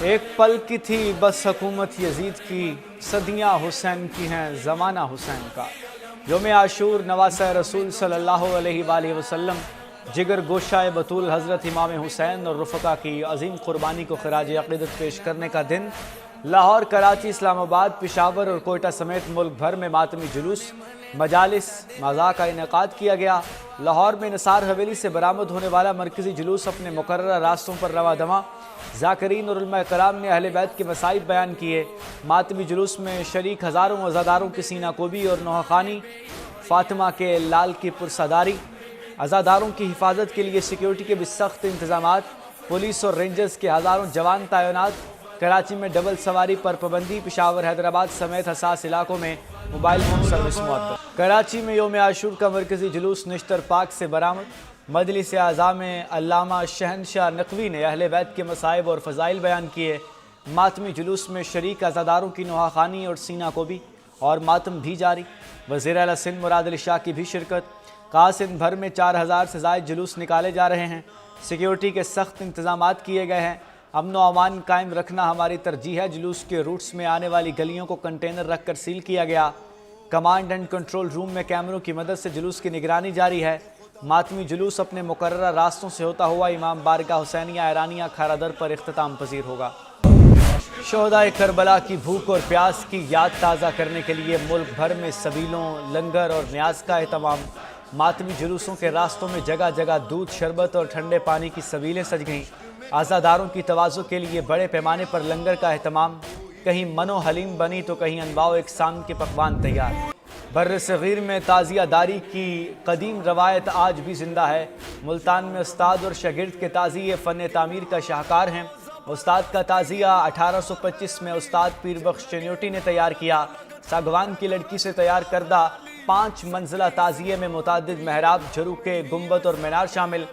ایک پل کی تھی بس حکومت یزید کی، صدیاں حسین کی ہیں زمانہ حسین کا۔ یوم عاشور نواسہ رسول صلی اللہ علیہ وآلہ وسلم، جگر گوشہ بطول حضرت امام حسین اور رفقا کی عظیم قربانی کو خراج عقیدت پیش کرنے کا دن، لاہور، کراچی، اسلام آباد، پشاور اور کوئٹہ سمیت ملک بھر میں ماتمی جلوس، مجالس، مزاح کا انعقاد کیا گیا۔ لاہور میں نثار حویلی سے برآمد ہونے والا مرکزی جلوس اپنے مقررہ راستوں پر رواں دواں، ذاکرین اور علماء کرام نے اہل بیت کے مصائب بیان کیے۔ ماتمی جلوس میں شریک ہزاروں عزاداروں کی سینہ کوبی اور نوحہ خوانی، فاطمہ کے لال کی پرساداری، عزاداروں کی حفاظت کے لیے سیکیورٹی کے بھی سخت انتظامات، پولیس اور رینجرز کے ہزاروں جوان تعینات، کراچی میں ڈبل سواری پر پابندی، پشاور، حیدرآباد سمیت حساس علاقوں میں موبائل فون سروس معطل۔ کراچی میں یوم عاشور کا مرکزی جلوس نشتر پاک سے برآمد۔ مجلس اعضاء میں علامہ شہنشاہ نقوی نے اہل بیت کے مصائب اور فضائل بیان کیے۔ ماتمی جلوس میں شریک عزاداروں کی نوحہ خوانی اور سینہ کوبی اور ماتم بھی جاری۔ وزیر اعلیٰ سندھ مراد علی شاہ کی بھی شرکت۔ کہا سندھ بھر میں 4000 سے زائد جلوس نکالے جا رہے ہیں، سیکیورٹی کے سخت انتظامات کیے گئے ہیں، امن و امان قائم رکھنا ہماری ترجیح ہے۔ جلوس کے روٹس میں آنے والی گلیوں کو کنٹینر رکھ کر سیل کیا گیا۔ کمانڈ اینڈ کنٹرول روم میں کیمروں کی مدد سے جلوس کی نگرانی جاری ہے۔ ماتمی جلوس اپنے مقررہ راستوں سے ہوتا ہوا امام بارگاہ حسینیہ ایرانیہ کھارا در پر اختتام پذیر ہوگا۔ شہدائے کربلا کی بھوک اور پیاس کی یاد تازہ کرنے کے لیے ملک بھر میں سبیلوں، لنگر اور نیاز کا اہتمام۔ ماتمی جلوسوں کے راستوں میں جگہ جگہ دودھ، شربت اور ٹھنڈے پانی کی سبیلیں سج گئیں۔ عزاداروں کی تواضع کے لیے بڑے پیمانے پر لنگر کا اہتمام، کہیں منو حلیم بنی تو کہیں انواع و اقسام کے پکوان تیار۔ بر صغیر میں تعزیہ داری کی قدیم روایت آج بھی زندہ ہے۔ ملتان میں استاد اور شاگرد کے تعزیے فن تعمیر کا شاہکار ہیں۔ استاد کا تعزیہ 1825 میں استاد پیر بخش چنیوٹی نے تیار کیا۔ ساگوان کی لڑکی سے تیار کردہ 5 منزلہ تعزیے میں متعدد محراب، جھروکے، گنبد اور مینار شامل۔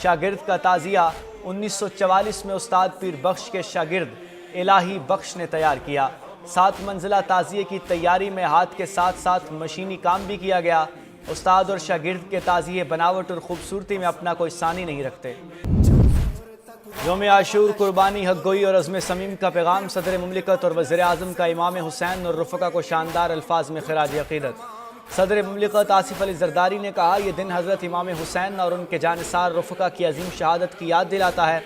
شاگرد کا تعزیہ 1944 میں استاد پیر بخش کے شاگرد الہی بخش نے تیار کیا۔ 7 منزلہ تعزیے کی تیاری میں ہاتھ کے ساتھ ساتھ مشینی کام بھی کیا گیا۔ استاد اور شاگرد کے تعزیے بناوٹ اور خوبصورتی میں اپنا کوئی ثانی نہیں رکھتے۔ یوم عاشور، قربانی، حق گوئی اور عزم صمیم کا پیغام۔ صدر مملکت اور وزیر اعظم کا امام حسین اور رفقا کو شاندار الفاظ میں خراج عقیدت۔ صدر مملکت آصف علی زرداری نے کہا، یہ دن حضرت امام حسین اور ان کے جانثار رفقا کی عظیم شہادت کی یاد دلاتا ہے،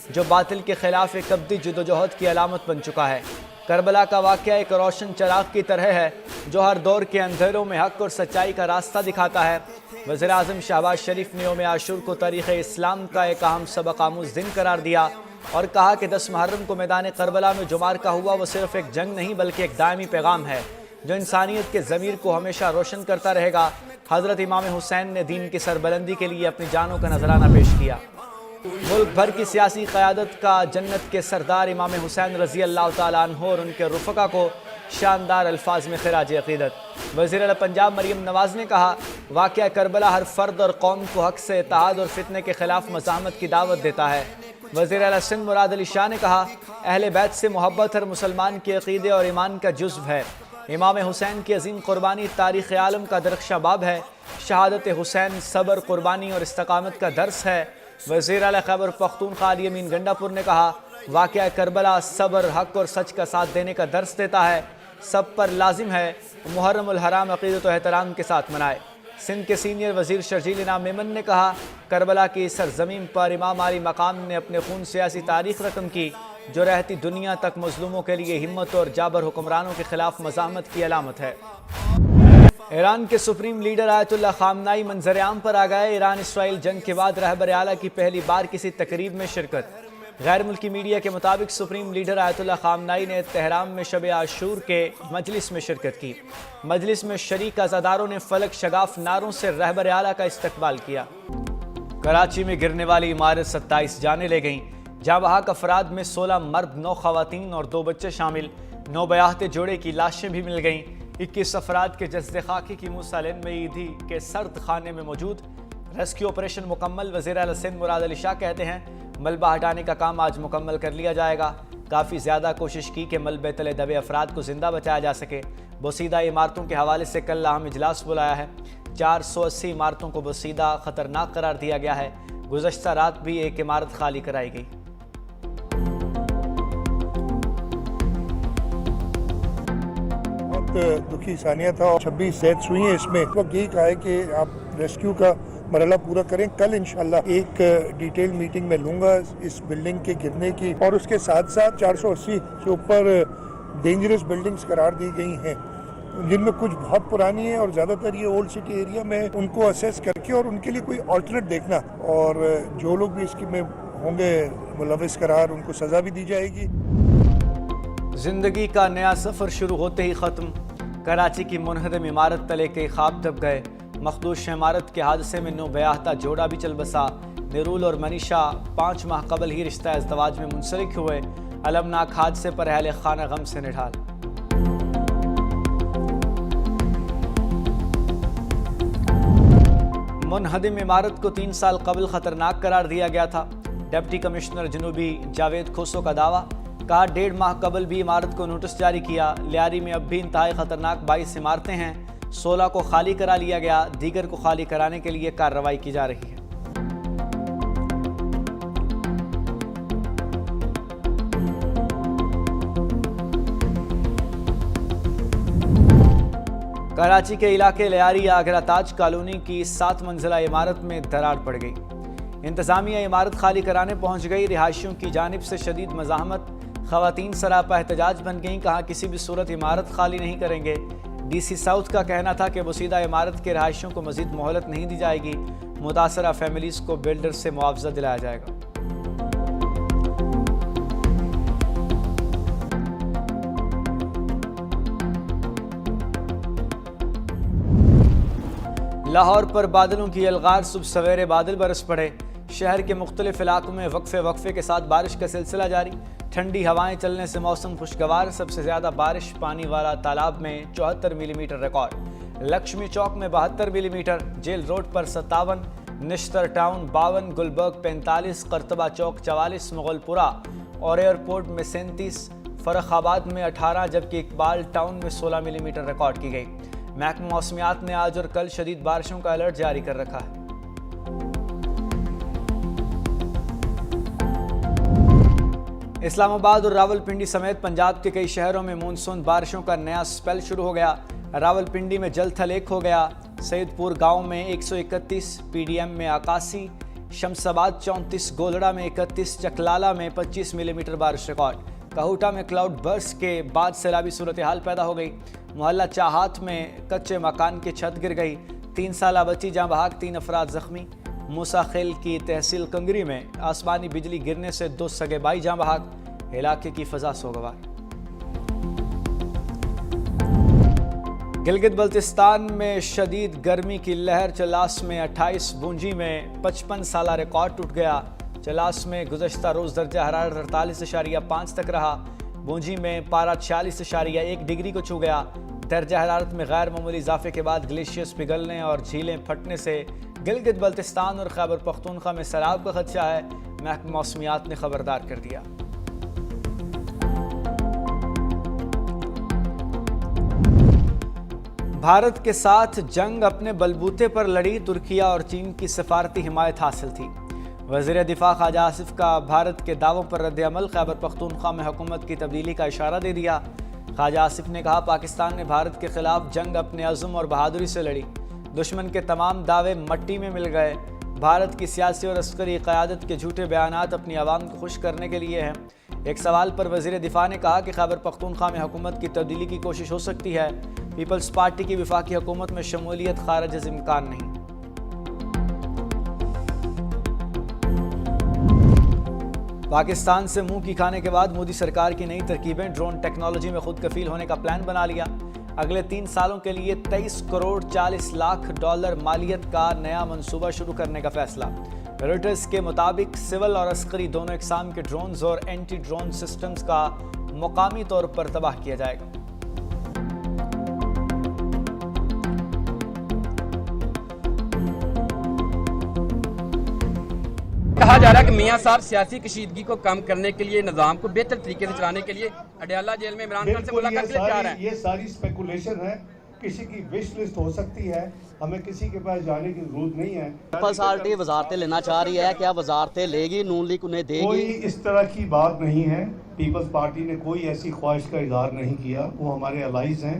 جو باطل کے خلاف ایک ابدی جدوجہد کی علامت بن چکا ہے۔ کربلا کا واقعہ ایک روشن چراغ کی طرح ہے جو ہر دور کے اندھیروں میں حق اور سچائی کا راستہ دکھاتا ہے۔ وزیر اعظم شہباز شریف نے یوم عاشور کو تاریخ اسلام کا ایک اہم سبق آموز دن قرار دیا اور کہا کہ 10 محرم کو میدان کربلا میں جو مارکہ ہوا وہ صرف ایک جنگ نہیں بلکہ ایک دائمی پیغام ہے جو انسانیت کے ضمیر کو ہمیشہ روشن کرتا رہے گا۔ حضرت امام حسین نے دین کی سربلندی کے لیے اپنی جانوں کا نذرانہ پیش کیا۔ ملک بھر کی سیاسی قیادت کا جنت کے سردار امام حسین رضی اللہ تعالیٰ عنہ اور ان کے رفقا کو شاندار الفاظ میں خراج عقیدت۔ وزیر اعلیٰ پنجاب مریم نواز نے کہا، واقعہ کربلا ہر فرد اور قوم کو حق سے اتحاد اور فتنے کے خلاف مزاحمت کی دعوت دیتا ہے۔ وزیر اعلیٰ سندھ مراد علی شاہ نے کہا، اہل بیت سے محبت ہر مسلمان کے عقیدے اور ایمان کا جزو ہے۔ امام حسین کی عظیم قربانی تاریخ عالم کا درخشاں باب ہے۔ شہادت حسین صبر، قربانی اور استقامت کا درس ہے۔ وزیر اعلیٰ خیبر پختونخوا علی امین گنڈا پور نے کہا، واقعہ کربلا صبر، حق اور سچ کا ساتھ دینے کا درس دیتا ہے۔ سب پر لازم ہے محرم الحرام عقیدت و احترام کے ساتھ منائے۔ سندھ کے سینئر وزیر شرجیل انعام میمن نے کہا، کربلا کی سرزمین پر امام علی مقام نے اپنے خون سے ایسی تاریخ رقم کی جو رہتی دنیا تک مظلوموں کے لیے ہمت اور جابر حکمرانوں کے خلاف مزاحمت کی علامت ہے۔ ایران کے سپریم لیڈر آیت اللہ خامنائی منظر عام پر آ گئے۔ ایران اسرائیل جنگ کے بعد رہبر اعلیٰ کی پہلی بار کسی تقریب میں شرکت۔ غیر ملکی میڈیا کے مطابق سپریم لیڈر آیت اللہ خامنائی نے تہران میں شب عاشور کے مجلس میں شرکت کی۔ مجلس میں شریک عزاداروں نے فلک شگاف نعروں سے رہبر اعلیٰ کا استقبال کیا۔ کراچی میں گرنے والی عمارت 27 جانیں لے گئیں، جہاں بحق افراد میں 16 مرد، 9 خواتین اور 2 بچے شامل۔ 9 بیاہتے جوڑے کی لاشیں بھی مل گئیں۔ 21 افراد کے جسد خاکی کی موسیٰ لین میں ایدھی کے سرد خانے میں موجود۔ ریسکیو آپریشن مکمل۔ وزیر اعلیٰ سندھ مراد علی شاہ کہتے ہیں، ملبہ ہٹانے کا کام آج مکمل کر لیا جائے گا۔ کافی زیادہ کوشش کی کہ ملبے تلے دبے افراد کو زندہ بچایا جا سکے۔ بوسیدہ عمارتوں کے حوالے سے کل اہم اجلاس بلایا ہے۔ 480 عمارتوں کو بوسیدہ خطرناک قرار دیا گیا ہے۔ گزشتہ رات بھی ایک عمارت خالی کرائی گئی۔ بہت دکھی ثانیہ تھا اور 26 ڈیتھس ہوئی ہیں اس میں. وقت یہی کہا ہے کہ آپ ریسکیو کا مرحلہ پورا کریں. کل انشاءاللہ ایک ڈیٹیل میٹنگ میں لوں گا اس بلڈنگ کے گرنے کی, اور اس کے ساتھ ساتھ 480 سے اوپر ڈینجرس بلڈنگز قرار دی گئی ہیں جن میں کچھ بہت پرانی ہیں, اور زیادہ تر یہ اولڈ سٹی ایریا میں ان کو اسیس کر کے اور ان کے لیے کوئی آلٹرنیٹ دیکھنا, اور جو لوگ بھی اس کی میں ہوں گے ملوث قرار ان کو سزا بھی دی جائے گی. زندگی کا نیا سفر شروع ہوتے ہی ختم. کراچی کی منہدم عمارت تلے کے خواب دب گئے. مخدوش عمارت کے حادثے میں نو بیاہتا جوڑا بھی چل بسا. نرول اور منیشا 5 ماہ قبل ہی رشتہ ازدواج میں منسلک ہوئے. المناک حادثے پر اہل خانہ غم سے نڈھال. منہدم عمارت کو 3 سال قبل خطرناک قرار دیا گیا تھا. ڈپٹی کمشنر جنوبی جاوید کھوسو کا دعویٰ. کہا 1.5 ماہ قبل بھی عمارت کو نوٹس جاری کیا. لیاری میں اب بھی انتہائی خطرناک 22 عمارتیں ہیں. 16 کو خالی کرا لیا گیا. دیگر کو خالی کرانے کے لیے کارروائی کی جا رہی ہے. کراچی کے علاقے لیاری آگرہ تاج کالونی کی 7 منزلہ عمارت میں دراڑ پڑ گئی. انتظامیہ عمارت خالی کرانے پہنچ گئی. رہائشیوں کی جانب سے شدید مزاحمت. خواتین سراپا احتجاج بن گئیں. کہا کسی بھی صورت عمارت خالی نہیں کریں گے. ڈی سی ساؤتھ کا کہنا تھا کہ بسیدہ عمارت کے رہائشیوں کو مزید مہلت نہیں دی جائے گی. متاثرہ فیملیز کو بلڈر سے معاوضہ دلایا جائے گا. لاہور پر بادلوں کی الغار. صبح سویرے بادل برس پڑے. شہر کے مختلف علاقوں میں وقفے کے ساتھ بارش کا سلسلہ جاری. ٹھنڈی ہوائیں چلنے سے موسم خوشگوار. سب سے زیادہ بارش پانی والا تالاب میں 74 ملی میٹر ریکارڈ. لکشمی چوک میں 72 ملی میٹر. جیل روڈ پر 57, نشتر ٹاؤن 52, گلبرگ 45, قرطبہ چوک 44, مغل پورہ اور ایئرپورٹ میں 37, فرخ آباد میں 18 جبکہ اقبال ٹاؤن میں 16 ملی میٹر ریکارڈ کی گئی. محکمہ موسمیات نے آج اور کل شدید بارشوں کا الرٹ جاری کر رکھا ہے. اسلام آباد اور راولپنڈی سمیت پنجاب کے کئی شہروں میں مونسون بارشوں کا نیا سپیل شروع ہو گیا. راولپنڈی میں جل تھل ایک ہو گیا. سید پور گاؤں میں 131, پی ڈی ایم میں 81, شمس آباد 34, گولڑا میں 31, چکلالہ میں 25 ملی میٹر بارش ریکارڈ. کہوٹا میں کلاؤڈ برس کے بعد سیلابی صورتحال پیدا ہو گئی. محلہ چاہات میں کچے مکان کی چھت گر گئی. 3 سالہ بچی جاں بحق, 3 افراد زخمی. موسیٰ خیل کی تحصیل کنگری میں آسمانی بجلی گرنے سے 2 سگے بھائی جاں بحق. علاقے کی فضا سوگوار. گلگت بلتستان میں شدید گرمی کی لہر. چلاس میں 28, بونجی میں 55 سالہ ریکارڈ ٹوٹ گیا. چلاس میں گزشتہ روز درجہ حرارت 48.5 تک رہا. بونجی میں پارہ 46.1 ڈگری کو چھو گیا. درجہ حرارت میں غیر معمولی اضافے کے بعد گلیشیئرز پگھلنے اور جھیلیں پھٹنے سے گلگت بلتستان اور خیبر پختونخوا میں سیلاب کا خدشہ ہے. محکمہ موسمیات نے خبردار کر دیا. بھارت کے ساتھ جنگ اپنے بلبوتے پر لڑی. ترکیہ اور چین کی سفارتی حمایت حاصل تھی. وزیر دفاع خواجہ آصف کا بھارت کے دعووں پر رد عمل. خیبر پختونخوا میں حکومت کی تبدیلی کا اشارہ دے دیا. خواجہ آصف نے کہا پاکستان نے بھارت کے خلاف جنگ اپنے عزم اور بہادری سے لڑی. دشمن کے تمام دعوے مٹی میں مل گئے. بھارت کی سیاسی اور عسکری قیادت کے جھوٹے بیانات اپنی عوام کو خوش کرنے کے لیے ہیں. ایک سوال پر وزیر دفاع نے کہا کہ خیبر پختونخوا میں حکومت کی تبدیلی کی کوشش ہو سکتی ہے. پیپلز پارٹی کی وفاقی حکومت میں شمولیت خارج از امکان نہیں. پاکستان سے منہ کی کھانے کے بعد مودی سرکار کی نئی ترکیبیں. ڈرون ٹیکنالوجی میں خود کفیل ہونے کا پلان بنا لیا. اگلے 3 سالوں کے لیے 23 کروڑ 40 لاکھ ڈالر مالیت کا نیا منصوبہ شروع کرنے کا فیصلہ. رویٹرز کے مطابق سول اور عسکری دونوں اقسام کے ڈرونز اور اینٹی ڈرون سسٹمز کا مقامی طور پر تباہ کیا جائے گا. کہا جا رہا ہے کہ میاں صاحب سیاسی کشیدگی کو کم کرنے کے لیے نظام کو بہتر طریقے سے چلانے کے لیے اڈیالہ جیل میں عمران خان سے ملاقات کے لیے تیار ہیں. یہ ساری اسپیکولیشن ہے. کسی کی وش لسٹ ہو سکتی ہے. ہمیں کسی کے پاس جانے کی ضرورت نہیں ہے. پیپلز پارٹی وزارتیں لینا چاہ رہی ہے. کیا وزارتیں لے گی؟ نون لیگ انہیں دے گی؟ کوئی اس طرح کی بات نہیں ہے. پیپلز پارٹی نے کوئی ایسی خواہش کا اظہار نہیں کیا. وہ ہمارے الائز ہیں.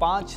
5